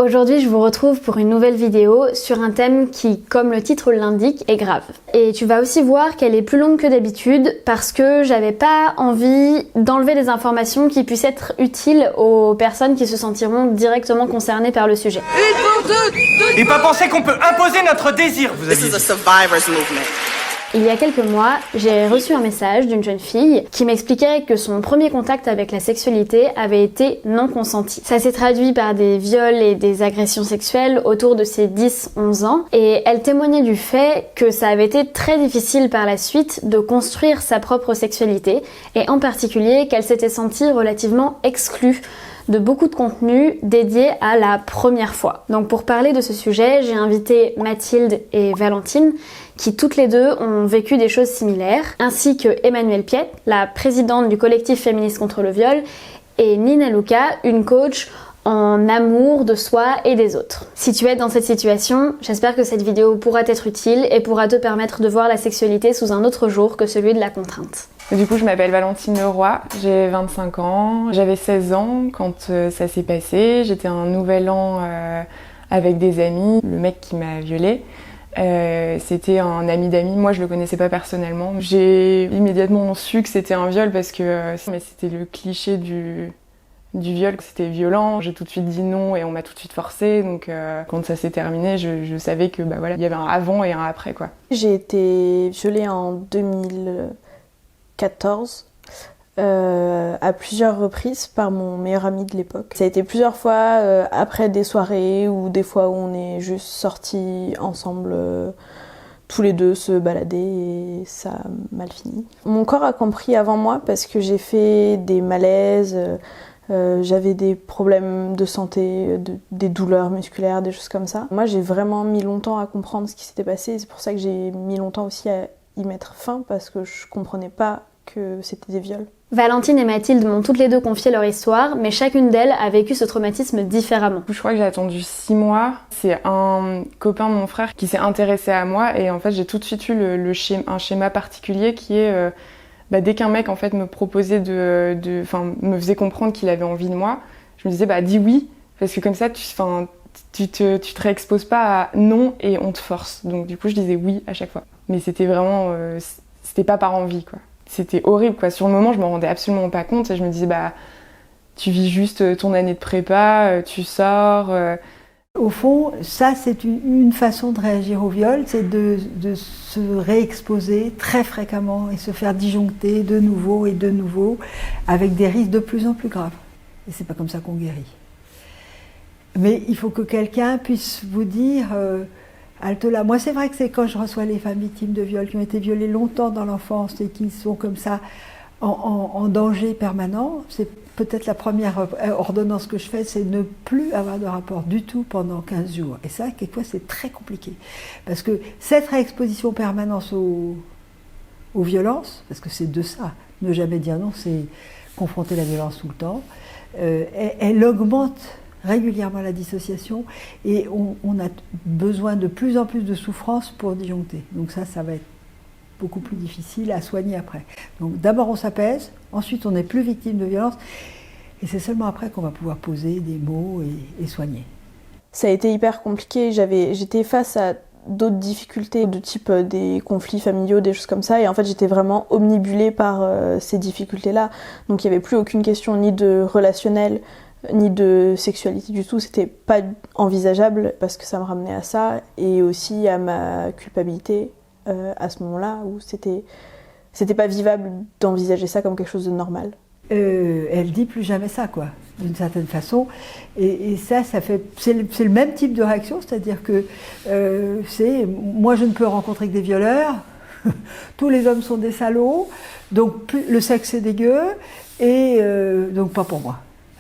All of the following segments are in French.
Aujourd'hui, je vous retrouve pour une nouvelle vidéo sur un thème qui, comme le titre l'indique, est grave. Et tu vas aussi voir qu'elle est plus longue que d'habitude parce que j'avais pas envie d'enlever des informations qui puissent être utiles aux personnes qui se sentiront directement concernées par le sujet. Et pas penser qu'on peut imposer notre désir, vous aviez dit. Il y a quelques mois, j'ai reçu un message d'une jeune fille qui m'expliquait que son premier contact avec la sexualité avait été non consenti. Ça s'est traduit par des viols et des agressions sexuelles autour de ses 10-11 ans et elle témoignait du fait que ça avait été très difficile par la suite de construire sa propre sexualité et en particulier qu'elle s'était sentie relativement exclue de beaucoup de contenus dédiés à la première fois. Donc pour parler de ce sujet, j'ai invité Mathilde et Valentine qui toutes les deux ont vécu des choses similaires, ainsi que Emmanuelle Piette, la présidente du collectif féministe contre le viol, et Nina Luca, une coach en amour de soi et des autres. Si tu es dans cette situation, j'espère que cette vidéo pourra t'être utile et pourra te permettre de voir la sexualité sous un autre jour que celui de la contrainte. Du coup, je m'appelle Valentine Leroy, j'ai 25 ans, j'avais 16 ans quand ça s'est passé, j'étais un nouvel an avec des amis, le mec qui m'a violée. C'était un ami d'amis, moi je le connaissais pas personnellement. J'ai immédiatement su que c'était un viol parce que c'était le cliché du viol, que c'était violent. J'ai tout de suite dit non et on m'a tout de suite forcé. Donc quand ça s'est terminé, je savais que voilà, il y avait un avant et un après quoi. J'ai été violée en 2014 à plusieurs reprises par mon meilleur ami de l'époque. Ça a été plusieurs fois après des soirées ou des fois où on est juste sortis ensemble tous les deux se balader et ça a mal fini. Mon corps a compris avant moi parce que j'ai fait des malaises, j'avais des problèmes de santé, des douleurs musculaires, des choses comme ça. Moi j'ai vraiment mis longtemps à comprendre ce qui s'était passé et c'est pour ça que j'ai mis longtemps aussi à y mettre fin parce que je comprenais pas que c'était des viols. Valentine et Mathilde m'ont toutes les deux confié leur histoire, mais chacune d'elles a vécu ce traumatisme différemment. Je crois que j'ai attendu 6 mois. C'est un copain de mon frère qui s'est intéressé à moi et en fait j'ai tout de suite eu un schéma particulier qui est dès qu'un mec en fait me proposait me faisait comprendre qu'il avait envie de moi, je me disais dis oui parce que comme ça tu te réexposes pas à non et on te force. Donc du coup je disais oui à chaque fois. Mais c'était vraiment c'était pas par envie quoi. C'était horrible quoi. Sur le moment, je m'en rendais absolument pas compte et je me disais tu vis juste ton année de prépa, tu sors. Au fond, ça c'est une façon de réagir au viol, c'est de se réexposer très fréquemment et se faire disjoncter de nouveau et de nouveau avec des risques de plus en plus graves. Et c'est pas comme ça qu'on guérit. Mais il faut que quelqu'un puisse vous dire halte là. Moi, c'est vrai que c'est quand je reçois les femmes victimes de viol qui ont été violées longtemps dans l'enfance et qui sont comme ça en danger permanent, c'est peut-être la première ordonnance que je fais, c'est ne plus avoir de rapport du tout pendant 15 jours. Et ça, quelquefois, c'est très compliqué. Parce que cette réexposition permanente aux violences, parce que c'est de ça, ne jamais dire non, c'est confronter la violence tout le temps, elle augmente régulièrement la dissociation et on a besoin de plus en plus de souffrance pour disjoncter. Donc ça va être beaucoup plus difficile à soigner après. Donc d'abord on s'apaise, ensuite on n'est plus victime de violence et c'est seulement après qu'on va pouvoir poser des mots et soigner. Ça a été hyper compliqué, j'étais face à d'autres difficultés de type des conflits familiaux, des choses comme ça et en fait j'étais vraiment omnibulée par ces difficultés-là. Donc il n'y avait plus aucune question ni de relationnel, ni de sexualité du tout, c'était pas envisageable parce que ça me ramenait à ça et aussi à ma culpabilité à ce moment-là où c'était pas vivable d'envisager ça comme quelque chose de normal. Elle dit plus jamais ça quoi, d'une certaine façon et ça fait c'est le même type de réaction, c'est-à-dire que c'est moi je ne peux rencontrer que des violeurs, tous les hommes sont des salauds, donc le sexe est dégueu et donc pas pour moi.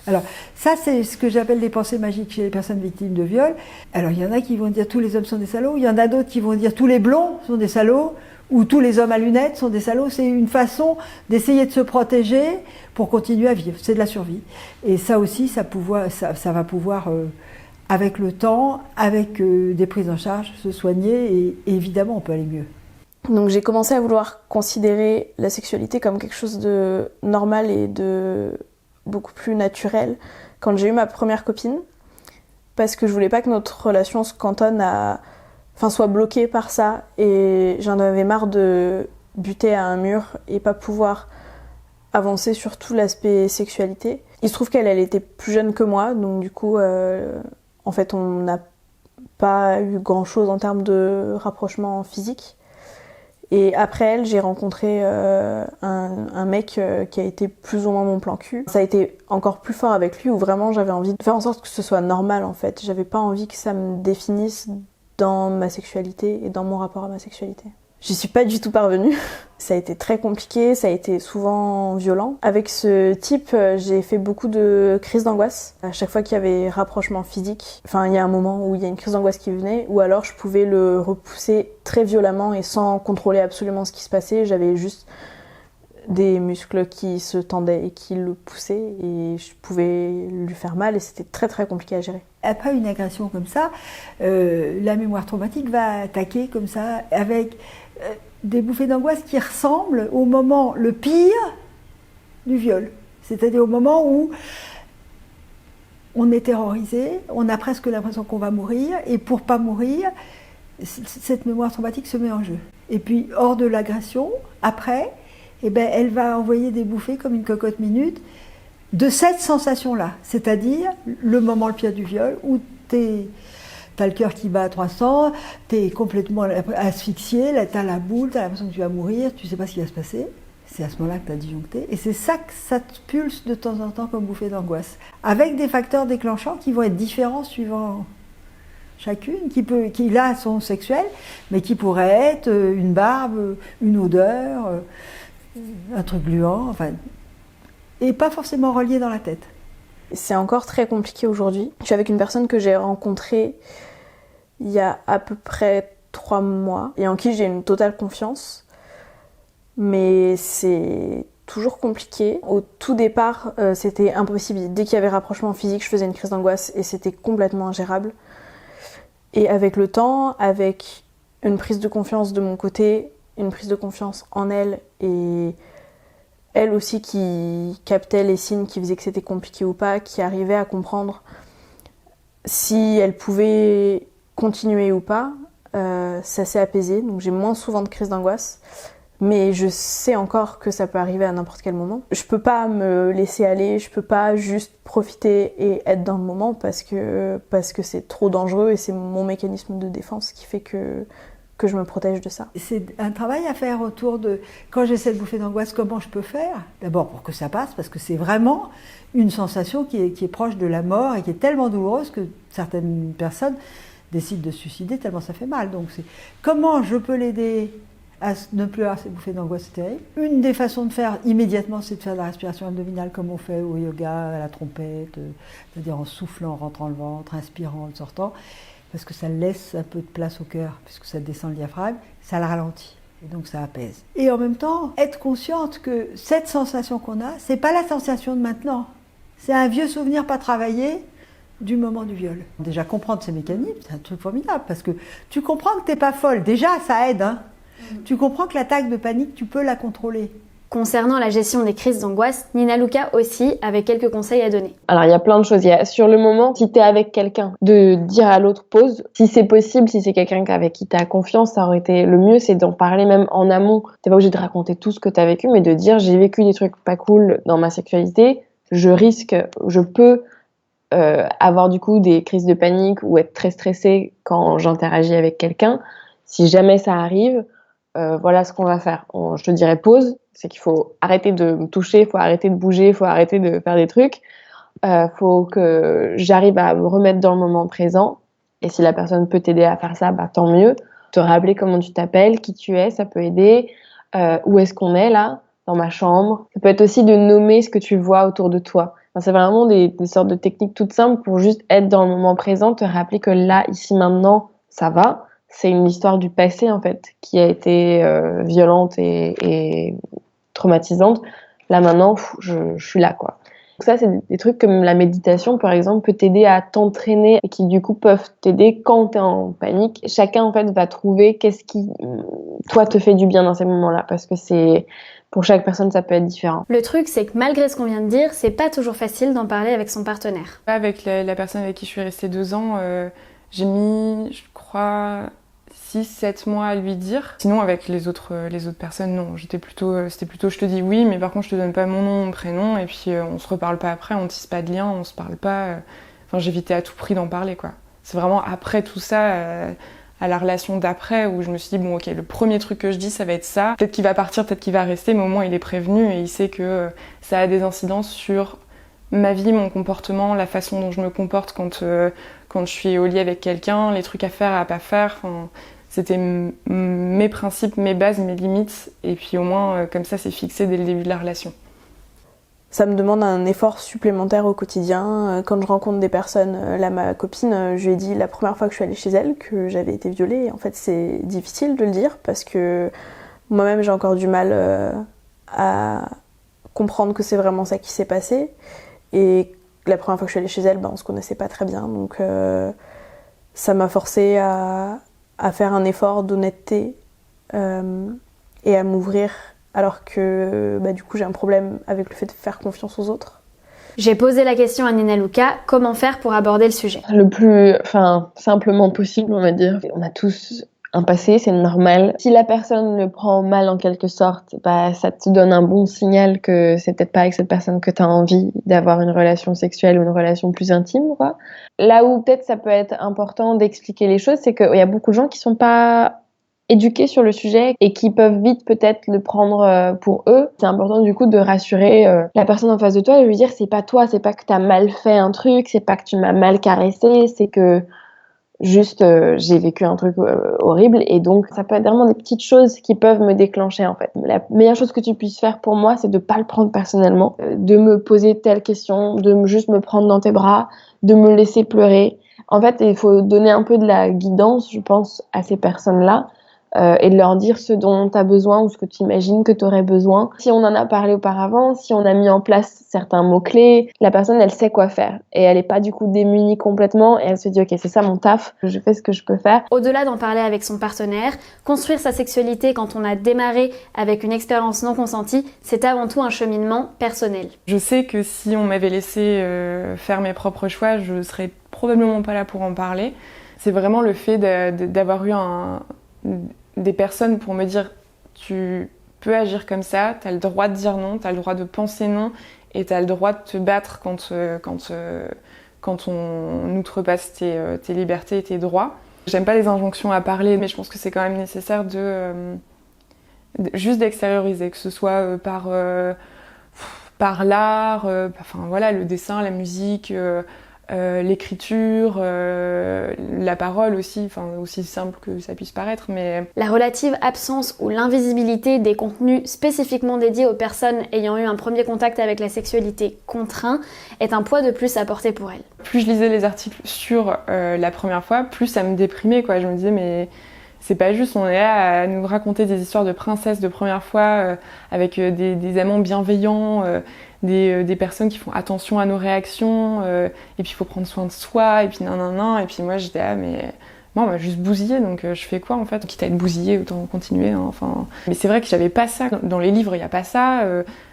Alors, ça, c'est ce que j'appelle des pensées magiques chez les personnes victimes de viol. Alors, il y en a qui vont dire tous les hommes sont des salauds, il y en a d'autres qui vont dire tous les blonds sont des salauds, ou tous les hommes à lunettes sont des salauds. C'est une façon d'essayer de se protéger pour continuer à vivre. C'est de la survie. Et ça aussi, ça va pouvoir, avec le temps, avec des prises en charge, se soigner, et évidemment, on peut aller mieux. Donc j'ai commencé à vouloir considérer la sexualité comme quelque chose de normal et de beaucoup plus naturel quand j'ai eu ma première copine. parce que je voulais pas que notre relation se cantonne soit bloquée par ça, et j'en avais marre de buter à un mur et pas pouvoir avancer sur tout l'aspect sexualité. Il se trouve qu'elle était plus jeune que moi, donc du coup, en fait, on n'a pas eu grand-chose en termes de rapprochement physique. Et après elle, j'ai rencontré un mec qui a été plus ou moins mon plan cul. Ça a été encore plus fort avec lui, où vraiment j'avais envie de faire en sorte que ce soit normal en fait. J'avais pas envie que ça me définisse dans ma sexualité et dans mon rapport à ma sexualité. J'y suis pas du tout parvenue. Ça a été très compliqué, ça a été souvent violent. Avec ce type, j'ai fait beaucoup de crises d'angoisse. À chaque fois qu'il y avait rapprochement physique, il y a un moment où il y a une crise d'angoisse qui venait, ou alors je pouvais le repousser très violemment et sans contrôler absolument ce qui se passait. J'avais juste des muscles qui se tendaient et qui le poussaient, et je pouvais lui faire mal, et c'était très très compliqué à gérer. Après une agression comme ça, la mémoire traumatique va attaquer comme ça, avec des bouffées d'angoisse qui ressemblent au moment le pire du viol. C'est-à-dire au moment où on est terrorisé, on a presque l'impression qu'on va mourir, et pour pas mourir, cette mémoire traumatique se met en jeu. Et puis hors de l'agression, après, elle va envoyer des bouffées comme une cocotte minute de cette sensation-là, c'est-à-dire le moment le pire du viol, où t'as le cœur qui bat à 300, t'es complètement asphyxié, là, t'as la boule, t'as l'impression que tu vas mourir, tu sais pas ce qui va se passer. C'est à ce moment-là que t'as disjoncté, et c'est ça que ça te pulse de temps en temps comme bouffée d'angoisse, avec des facteurs déclenchants qui vont être différents suivant chacune, qui là sont sexuels, mais qui pourraient être une barbe, une odeur, un truc gluant, et pas forcément relié dans la tête. C'est encore très compliqué aujourd'hui. Je suis avec une personne que j'ai rencontrée il y a à peu près 3 mois et en qui j'ai une totale confiance. Mais c'est toujours compliqué. Au tout départ, c'était impossible. Dès qu'il y avait rapprochement physique, je faisais une crise d'angoisse et c'était complètement ingérable. Et avec le temps, avec une prise de confiance de mon côté, une prise de confiance en elle, et elle aussi qui captait les signes qui faisaient que c'était compliqué ou pas, qui arrivait à comprendre si elle pouvait continuer ou pas, ça s'est apaisé. Donc j'ai moins souvent de crises d'angoisse, mais je sais encore que ça peut arriver à n'importe quel moment. Je peux pas me laisser aller, je peux pas juste profiter et être dans le moment parce que c'est trop dangereux, et c'est mon mécanisme de défense qui fait que je me protège de ça. C'est un travail à faire autour de, quand j'ai cette bouffée d'angoisse, comment je peux faire ? D'abord pour que ça passe, parce que c'est vraiment une sensation qui est proche de la mort et qui est tellement douloureuse que certaines personnes décident de se suicider tellement ça fait mal. Donc c'est comment je peux l'aider à ne plus avoir ces bouffées d'angoisse terribles. Une des façons de faire immédiatement, c'est de faire de la respiration abdominale comme on fait au yoga, à la trompette, c'est-à-dire en soufflant, en rentrant le ventre, inspirant, en sortant, parce que ça laisse un peu de place au cœur, puisque ça descend le diaphragme, ça le ralentit, et donc ça apaise. Et en même temps, être consciente que cette sensation qu'on a, c'est pas la sensation de maintenant, c'est un vieux souvenir pas travaillé du moment du viol. Déjà, comprendre ces mécanismes, c'est un truc formidable, parce que tu comprends que t'es pas folle, déjà ça aide, hein. Tu comprends que l'attaque de panique, tu peux la contrôler. Concernant la gestion des crises d'angoisse, Nina Luca aussi avait quelques conseils à donner. Alors il y a plein de choses. Sur le moment, si t'es avec quelqu'un, de dire à l'autre pause. Si c'est possible, si c'est quelqu'un avec qui t'as confiance, ça aurait été le mieux, c'est d'en parler même en amont. T'es pas obligé de raconter tout ce que t'as vécu, mais de dire j'ai vécu des trucs pas cool dans ma sexualité, je peux avoir du coup des crises de panique ou être très stressée quand j'interagis avec quelqu'un. Si jamais ça arrive, voilà ce qu'on va faire. Je te dirais pause, c'est qu'il faut arrêter de me toucher, il faut arrêter de bouger, il faut arrêter de faire des trucs. Faut que j'arrive à me remettre dans le moment présent. Et si la personne peut t'aider à faire ça, tant mieux. Te rappeler comment tu t'appelles, qui tu es, ça peut aider. Où est-ce qu'on est là, dans ma chambre. Ça peut être aussi de nommer ce que tu vois autour de toi. C'est vraiment des sortes de techniques toutes simples pour juste être dans le moment présent, te rappeler que là, ici, maintenant, ça va. C'est une histoire du passé, en fait, qui a été violente et traumatisante. Là, maintenant, je suis là, quoi. Ça, c'est des trucs comme la méditation, par exemple, peut t'aider à t'entraîner et qui, du coup, peuvent t'aider quand t'es en panique. Chacun, en fait, va trouver qu'est-ce qui, toi, te fait du bien dans ces moments-là, parce que pour chaque personne, ça peut être différent. Le truc, c'est que malgré ce qu'on vient de dire, c'est pas toujours facile d'en parler avec son partenaire. Avec la personne avec qui je suis restée 2 ans, j'ai mis, je crois, 6-7 mois à lui dire. Sinon, avec les autres personnes, non. C'était plutôt, je te dis oui, mais par contre, je te donne pas mon nom, mon prénom, et puis on se reparle pas après, on tisse pas de lien, on se parle pas. Enfin, j'évitais à tout prix d'en parler, quoi. C'est vraiment après tout ça, à la relation d'après, où je me suis dit, bon, ok, le premier truc que je dis, ça va être ça. Peut-être qu'il va partir, peut-être qu'il va rester, mais au moins, il est prévenu, et il sait que ça a des incidences sur ma vie, mon comportement, la façon dont je me comporte quand je suis au lit avec quelqu'un, les trucs à faire, à pas faire. Enfin, c'était mes principes, mes bases, mes limites. Et puis au moins, comme ça, c'est fixé dès le début de la relation. Ça me demande un effort supplémentaire au quotidien. Quand je rencontre des personnes, là, ma copine, je lui ai dit la première fois que je suis allée chez elle que j'avais été violée. Et en fait, c'est difficile de le dire parce que moi-même, j'ai encore du mal à comprendre que c'est vraiment ça qui s'est passé. Et la première fois que je suis allée chez elle, on se connaissait pas très bien. Donc ça m'a forcée à faire un effort d'honnêteté et à m'ouvrir, alors que du coup j'ai un problème avec le fait de faire confiance aux autres. J'ai posé la question à Nina Luca, comment faire pour aborder le sujet ? Le plus simplement possible, on va dire. On a tous un passé, c'est normal. Si la personne le prend mal en quelque sorte, ça te donne un bon signal que c'est peut-être pas avec cette personne que tu as envie d'avoir une relation sexuelle ou une relation plus intime, quoi. Là où peut-être ça peut être important d'expliquer les choses, c'est qu'il y a beaucoup de gens qui sont pas éduqués sur le sujet et qui peuvent vite peut-être le prendre pour eux. C'est important du coup de rassurer la personne en face de toi et lui dire c'est pas toi, c'est pas que t'as mal fait un truc, c'est pas que tu m'as mal caressé, c'est que juste j'ai vécu un truc horrible. Et donc ça peut être vraiment des petites choses qui peuvent me déclencher en fait. La meilleure chose que tu puisses faire pour moi, c'est de pas le prendre personnellement, de me poser telle question, de juste me prendre dans tes bras, de me laisser pleurer. En fait, il faut donner un peu de la guidance, je pense, à ces personnes-là, et de leur dire ce dont tu as besoin ou ce que tu imagines que tu aurais besoin. Si on en a parlé auparavant, si on a mis en place certains mots-clés, la personne, elle sait quoi faire. Et elle n'est pas du coup démunie complètement et elle se dit « Ok, c'est ça mon taf, je fais ce que je peux faire ». Au-delà d'en parler avec son partenaire, construire sa sexualité quand on a démarré avec une expérience non consentie, c'est avant tout un cheminement personnel. Je sais que si on m'avait laissé faire mes propres choix, je serais probablement pas là pour en parler. C'est vraiment le fait d'avoir eu des personnes pour me dire tu peux agir comme ça, t'as le droit de dire non, t'as le droit de penser non et t'as le droit de te battre quand on outrepasse tes libertés et tes droits. J'aime pas les injonctions à parler, mais je pense que c'est quand même nécessaire juste d'extérioriser, que ce soit par l'art, le dessin, la musique, l'écriture, la parole aussi, aussi simple que ça puisse paraître, mais... La relative absence ou l'invisibilité des contenus spécifiquement dédiés aux personnes ayant eu un premier contact avec la sexualité contraint est un poids de plus à porter pour elles. Plus je lisais les articles sur la première fois, plus ça me déprimait, quoi. Je me disais, mais c'est pas juste, on est là à nous raconter des histoires de princesses de première fois avec des amants bienveillants, des personnes qui font attention à nos réactions, et puis il faut prendre soin de soi, et puis nan, et puis moi j'étais là, mais moi on m'a juste bousillée, donc je fais quoi en fait? Quitte à être bousillée, autant continuer, hein, Mais c'est vrai que j'avais pas ça, dans les livres il y a pas ça,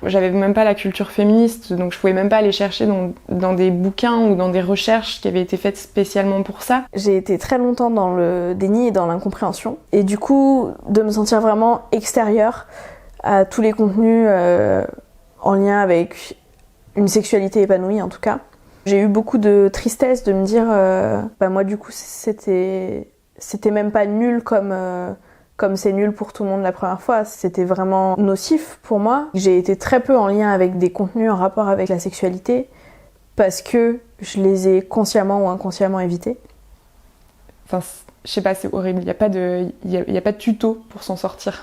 j'avais même pas la culture féministe, donc je pouvais même pas aller chercher dans des bouquins ou dans des recherches qui avaient été faites spécialement pour ça. J'ai été très longtemps dans le déni et dans l'incompréhension, et du coup de me sentir vraiment extérieure à tous les contenus en lien avec une sexualité épanouie en tout cas. J'ai eu beaucoup de tristesse de me dire moi du coup c'était même pas nul comme c'est nul pour tout le monde la première fois, c'était vraiment nocif pour moi. J'ai été très peu en lien avec des contenus en rapport avec la sexualité parce que je les ai consciemment ou inconsciemment évités. Je sais pas, c'est horrible, il y a pas de tuto pour s'en sortir.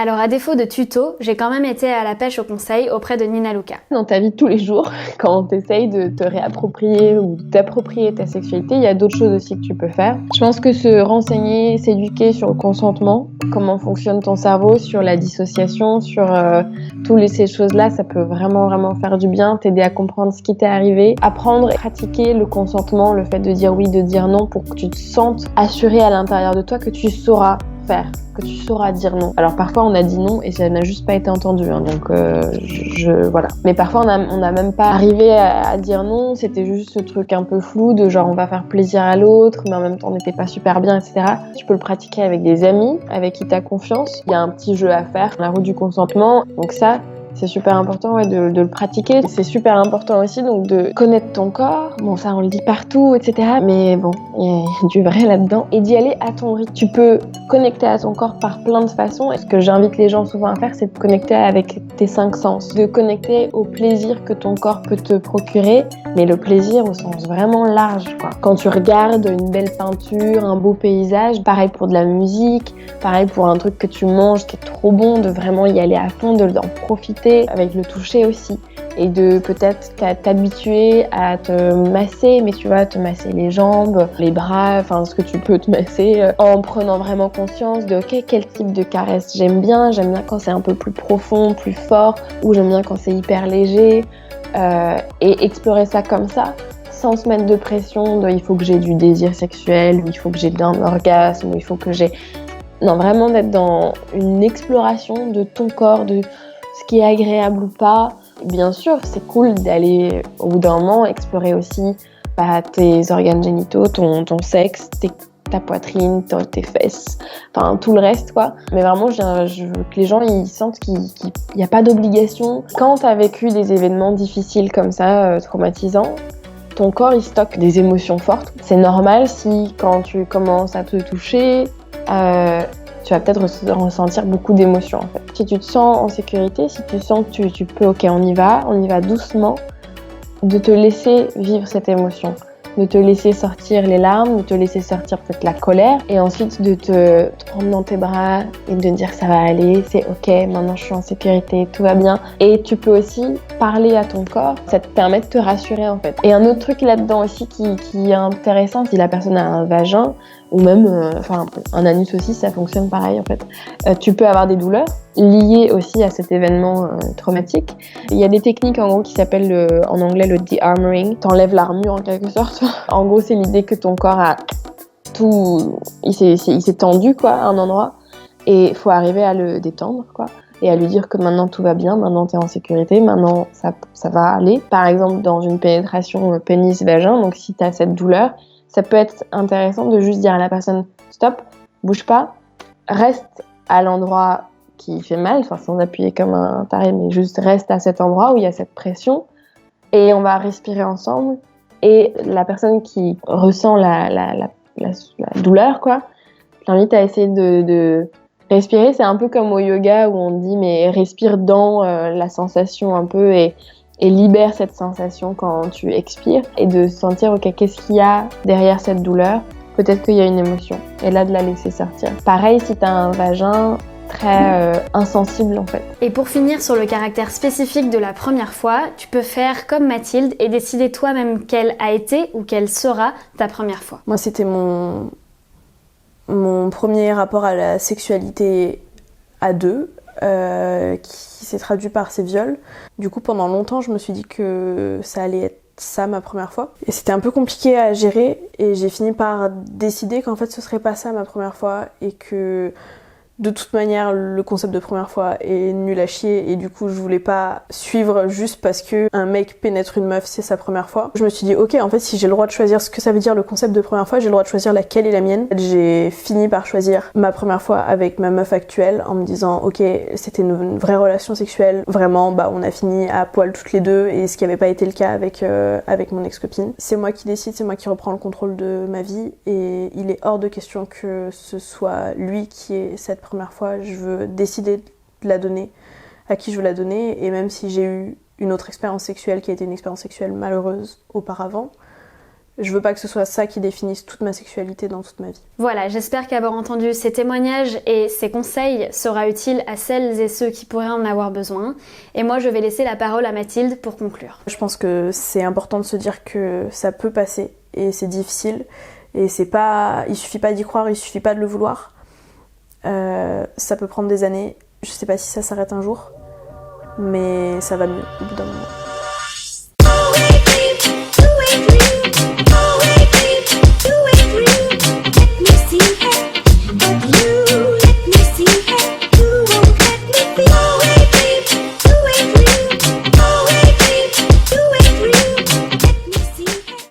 Alors à défaut de tuto, j'ai quand même été à la pêche aux conseils auprès de Nina Luca. Dans ta vie de tous les jours, quand tu essayes de te réapproprier ou d'approprier ta sexualité, il y a d'autres choses aussi que tu peux faire. Je pense que se renseigner, s'éduquer sur le consentement, comment fonctionne ton cerveau, sur la dissociation, sur toutes ces choses-là, ça peut vraiment faire du bien, t'aider à comprendre ce qui t'est arrivé, apprendre et pratiquer le consentement, le fait de dire oui, de dire non, pour que tu te sentes assuré à l'intérieur de toi que tu sauras faire, que tu sauras dire non. Alors parfois on a dit non et ça n'a juste pas été entendu, donc voilà. Mais parfois on n'a même pas arrivé à dire non, c'était juste ce truc un peu flou de genre on va faire plaisir à l'autre, mais en même temps on n'était pas super bien, etc. Tu peux le pratiquer avec des amis, avec qui t'as confiance. Il y a un petit jeu à faire, la roue du consentement, donc ça, c'est super important de le pratiquer. C'est super important aussi donc de connaître ton corps. Bon, ça on le dit partout, etc. Mais bon, il y a du vrai là-dedans. Et d'y aller à ton rythme. Tu peux connecter à ton corps par plein de façons. Et ce que j'invite les gens souvent à faire, c'est de connecter avec tes 5 sens. De connecter au plaisir que ton corps peut te procurer. Mais le plaisir au sens vraiment large, quoi. Quand tu regardes une belle peinture, un beau paysage, pareil pour de la musique, pareil pour un truc que tu manges qui est trop bon, de vraiment y aller à fond, d'en profiter. Avec le toucher aussi, et de peut-être t'habituer à te masser, mais tu vas te masser les jambes, les bras, enfin ce que tu peux te masser, en prenant vraiment conscience de ok, quel type de caresse j'aime bien quand c'est un peu plus profond, plus fort, ou j'aime bien quand c'est hyper léger, et explorer ça comme ça, sans se mettre de pression de il faut que j'ai du désir sexuel, ou il faut que j'ai un orgasme, ou il faut que j'ai... Non, vraiment d'être dans une exploration de ton corps, de ce qui est agréable ou pas. Bien sûr, c'est cool d'aller au bout d'un moment explorer aussi tes organes génitaux, ton sexe, ta poitrine, tes fesses, enfin tout le reste quoi. Mais vraiment, je veux que les gens ils sentent qu'il n'y a pas d'obligation. Quand tu as vécu des événements difficiles comme ça, traumatisants, ton corps il stocke des émotions fortes. C'est normal si quand tu commences à te toucher, tu vas peut-être ressentir beaucoup d'émotions en fait. Si tu te sens en sécurité, si tu sens que tu peux, ok on y va doucement, de te laisser vivre cette émotion, de te laisser sortir les larmes, de te laisser sortir peut-être la colère, et ensuite de te prendre dans tes bras et de dire ça va aller, c'est ok, maintenant je suis en sécurité, tout va bien. Et tu peux aussi parler à ton corps, ça te permet de te rassurer en fait. Et un autre truc là-dedans aussi qui est intéressant, si la personne a un vagin, ou même un anus aussi, ça fonctionne pareil en fait. Tu peux avoir des douleurs liées aussi à cet événement traumatique. Il y a des techniques en gros qui s'appellent en anglais le de-armoring. T'enlèves l'armure en quelque sorte. En gros, c'est l'idée que ton corps a tout, il s'est tendu quoi à un endroit, et il faut arriver à le détendre quoi. Et à lui dire que maintenant tout va bien, maintenant t'es en sécurité, maintenant ça va aller. Par exemple, dans une pénétration pénis-vagin, donc si t'as cette douleur, ça peut être intéressant de juste dire à la personne « Stop, bouge pas, reste à l'endroit qui fait mal, enfin sans appuyer comme un taré, mais juste reste à cet endroit où il y a cette pression et on va respirer ensemble. » Et la personne qui ressent la douleur, quoi, je t'invite à essayer de respirer. C'est un peu comme au yoga où on dit « mais respire dans la sensation un peu » et libère cette sensation quand tu expires, et de sentir ok, qu'est-ce qu'il y a derrière cette douleur, peut-être qu'il y a une émotion, et là de la laisser sortir. Pareil si t'as un vagin très insensible en fait. Et pour finir sur le caractère spécifique de la première fois, tu peux faire comme Mathilde et décider toi-même quelle a été ou quelle sera ta première fois. Moi c'était mon premier rapport à la sexualité à deux, qui s'est traduit par ces viols. Du coup, pendant longtemps, je me suis dit que ça allait être ça ma première fois. Et c'était un peu compliqué à gérer, et j'ai fini par décider qu'en fait ce serait pas ça ma première fois, et que de toute manière le concept de première fois est nul à chier, et du coup je voulais pas suivre juste parce que un mec pénètre une meuf c'est sa première fois. Je me suis dit ok, en fait si j'ai le droit de choisir ce que ça veut dire le concept de première fois, j'ai le droit de choisir laquelle est la mienne. J'ai fini par choisir ma première fois avec ma meuf actuelle en me disant ok, c'était une vraie relation sexuelle, vraiment on a fini à poil toutes les deux, et ce qui avait pas été le cas avec mon ex-copine. C'est moi qui décide, c'est moi qui reprends le contrôle de ma vie, et il est hors de question que ce soit lui qui ait cette première fois. Je veux décider de la donner à qui je veux la donner, et même si j'ai eu une autre expérience sexuelle qui a été une expérience sexuelle malheureuse auparavant, Je veux pas que ce soit ça qui définisse toute ma sexualité dans toute ma vie. Voilà, j'espère qu'avoir entendu ces témoignages et ces conseils sera utile à celles et ceux qui pourraient en avoir besoin. Et moi, je vais laisser la parole à Mathilde pour conclure. Je pense que c'est important de se dire que ça peut passer et c'est difficile. Et il suffit pas d'y croire, il suffit pas de le vouloir. Ça peut prendre des années. Je sais pas si ça s'arrête un jour, mais ça va mieux au bout d'un moment.